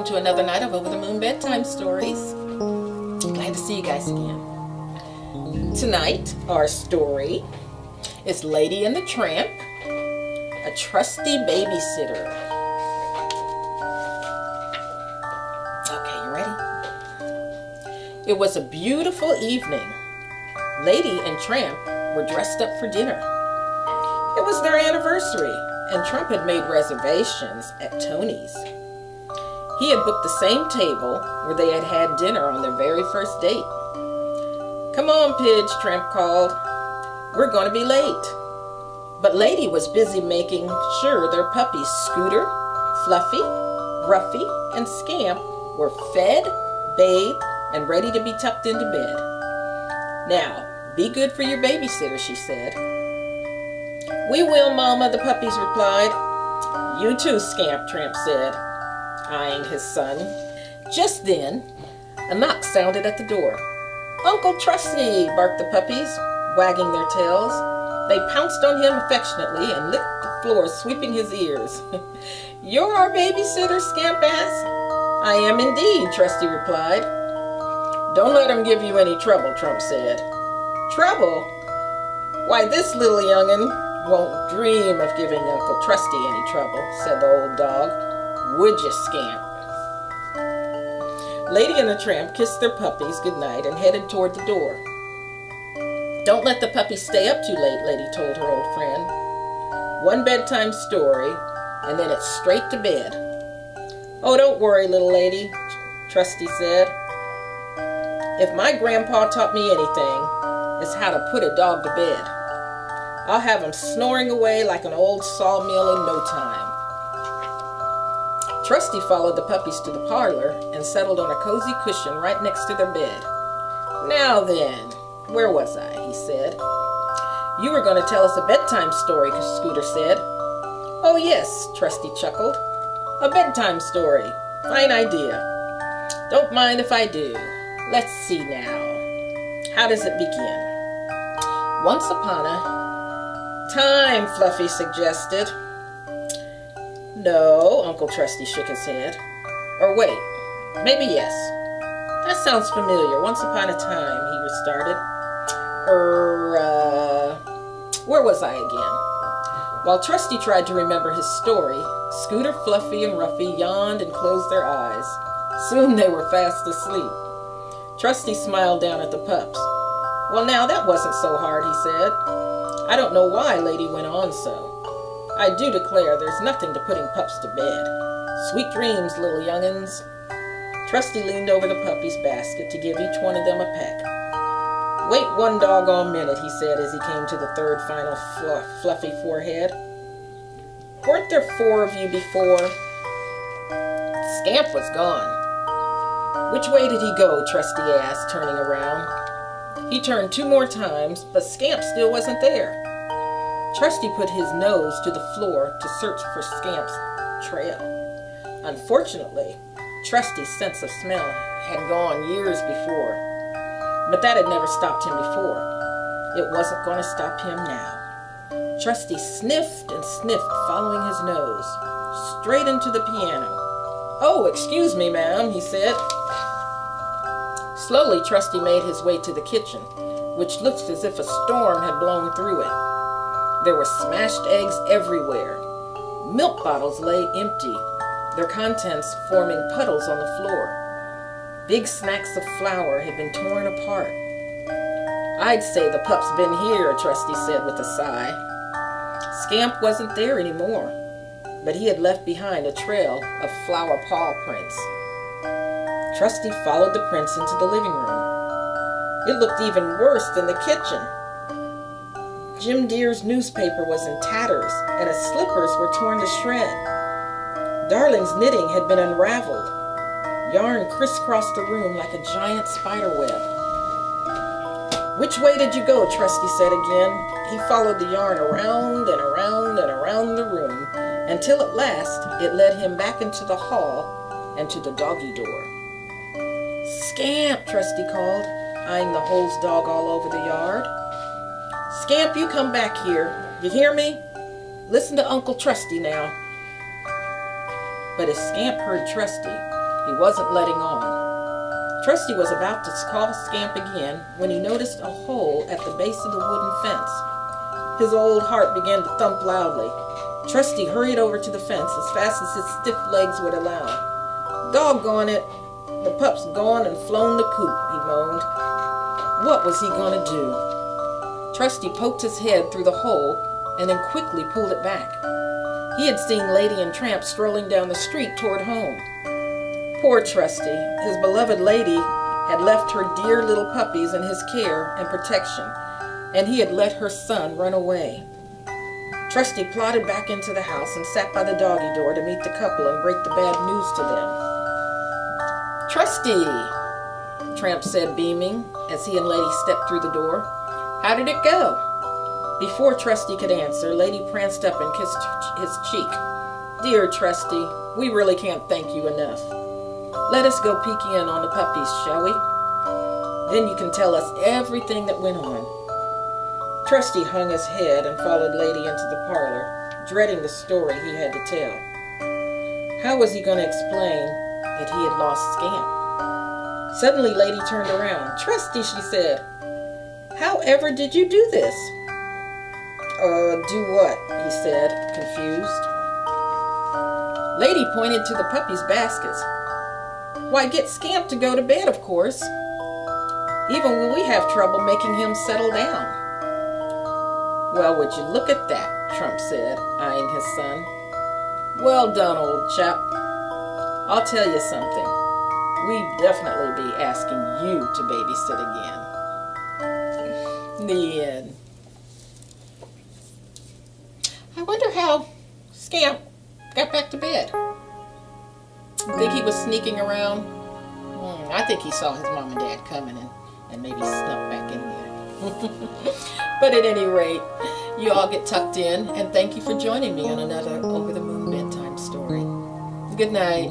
to another night of Over the Moon Bedtime Stories. Glad to see you guys again. Tonight, our story is Lady and the Tramp, a trusty babysitter. Okay, you ready? It was a beautiful evening. Lady and Tramp were dressed up for dinner. It was their anniversary, and Tramp had made reservations at Tony's. He had booked the same table where they had had dinner on their very first date. "Come on, Pidge," Tramp called. "We're going to be late." But Lady was busy making sure their puppies Scooter, Fluffy, Ruffy, and Scamp were fed, bathed, and ready to be tucked into bed. "Now, be good for your babysitter," she said. "We will, Mama," the puppies replied. "You too, Scamp," Tramp said, eyeing his son. Just then, a knock sounded at the door. "Uncle Trusty," barked the puppies, wagging their tails. They pounced on him affectionately and licked the floor, sweeping his ears. "You're our babysitter?" Scamp asked. "I am indeed," Trusty replied. "Don't let him give you any trouble," Tramp said. "Trouble? Why, this little young'un won't dream of giving Uncle Trusty any trouble," said the old dog. "Would you, Scamp?" Lady and the Tramp kissed their puppies goodnight and headed toward the door. "Don't let the puppies stay up too late," Lady told her old friend. "One bedtime story, and then it's straight to bed." "Oh, don't worry, little lady," Trusty said. "If my grandpa taught me anything, it's how to put a dog to bed. I'll have him snoring away like an old sawmill in no time." Trusty followed the puppies to the parlor and settled on a cozy cushion right next to their bed. "Now then, where was I?" he said. "You were going to tell us a bedtime story," Scooter said. "Oh yes," Trusty chuckled. "A bedtime story. Fine idea. Don't mind if I do. Let's see now. How does it begin?" "Once upon a time," Fluffy suggested. "No," Uncle Trusty shook his head. "Or wait, maybe yes. That sounds familiar. Once upon a time," he restarted. Where was I again?" While Trusty tried to remember his story, Scooter, Fluffy, and Ruffy yawned and closed their eyes. Soon they were fast asleep. Trusty smiled down at the pups. "Well, now that wasn't so hard," he said. "I don't know why Lady went on so. I do declare there's nothing to putting pups to bed. Sweet dreams, little young'uns." Trusty leaned over the puppy's basket to give each one of them a peck. "Wait one doggone minute," he said as he came to the third final fluffy forehead. "Weren't there 4 of you before?" Scamp was gone. "Which way did he go?" Trusty asked, turning around. He turned 2 more times, but Scamp still wasn't there. Trusty put his nose to the floor to search for Scamp's trail. Unfortunately, Trusty's sense of smell had gone years before, but that had never stopped him before. It wasn't going to stop him now. Trusty sniffed and sniffed, following his nose, straight into the piano. "Oh, excuse me, ma'am," he said. Slowly, Trusty made his way to the kitchen, which looked as if a storm had blown through it. There were smashed eggs everywhere. Milk bottles lay empty, their contents forming puddles on the floor. Big snacks of flour had been torn apart. "I'd say the pup's been here," Trusty said with a sigh. Scamp wasn't there anymore, but he had left behind a trail of flower paw prints. Trusty followed the prints into the living room. It looked even worse than the kitchen. Jim Deere's newspaper was in tatters, and his slippers were torn to shred. Darling's knitting had been unraveled. Yarn crisscrossed the room like a giant spider web. "Which way did you go?" Trusty said again. He followed the yarn around and around and around the room, until at last it led him back into the hall and to the doggy door. "Scamp!" Trusty called, eyeing the Holes dog all over the yard. "Scamp, you come back here. You hear me? Listen to Uncle Trusty now." But as Scamp heard Trusty, He wasn't letting on. Trusty was about to call Scamp again when he noticed a hole at the base of the wooden fence. His old heart began to thump loudly. Trusty hurried over to the fence as fast as his stiff legs would allow. "Doggone it! The pup's gone and flown the coop," he moaned. What was he going to do? Trusty poked his head through the hole and then quickly pulled it back. He had seen Lady and Tramp strolling down the street toward home. Poor Trusty, his beloved Lady had left her dear little puppies in his care and protection, and he had let her son run away. Trusty plodded back into the house and sat by the doggy door to meet the couple and break the bad news to them. "Trusty," Tramp said, beaming, as he and Lady stepped through the door. "How did it go?" Before Trusty could answer, Lady pranced up and kissed his cheek. "Dear Trusty, we really can't thank you enough. Let us go peek in on the puppies, shall we? Then you can tell us everything that went on." Trusty hung his head and followed Lady into the parlor, dreading the story he had to tell. How was he going to explain that he had lost Scamp? Suddenly, Lady turned around. "Trusty," she said, "however did you do this?" Do what?" he said, confused. Lady pointed to the puppies' baskets. "Why, get Scamp to go to bed, of course. Even when we have trouble making him settle down." "Well, would you look at that," Tramp said, eyeing his son. "Well done, old chap. I'll tell you something. We'd definitely be asking you to babysit again." The end. I wonder how Scamp got back to bed. Think he was sneaking around? I think he saw his mom and dad coming and maybe snuck back in there. But at any rate, you all get tucked in, and thank you for joining me on another Over the Moon bedtime story. Good night.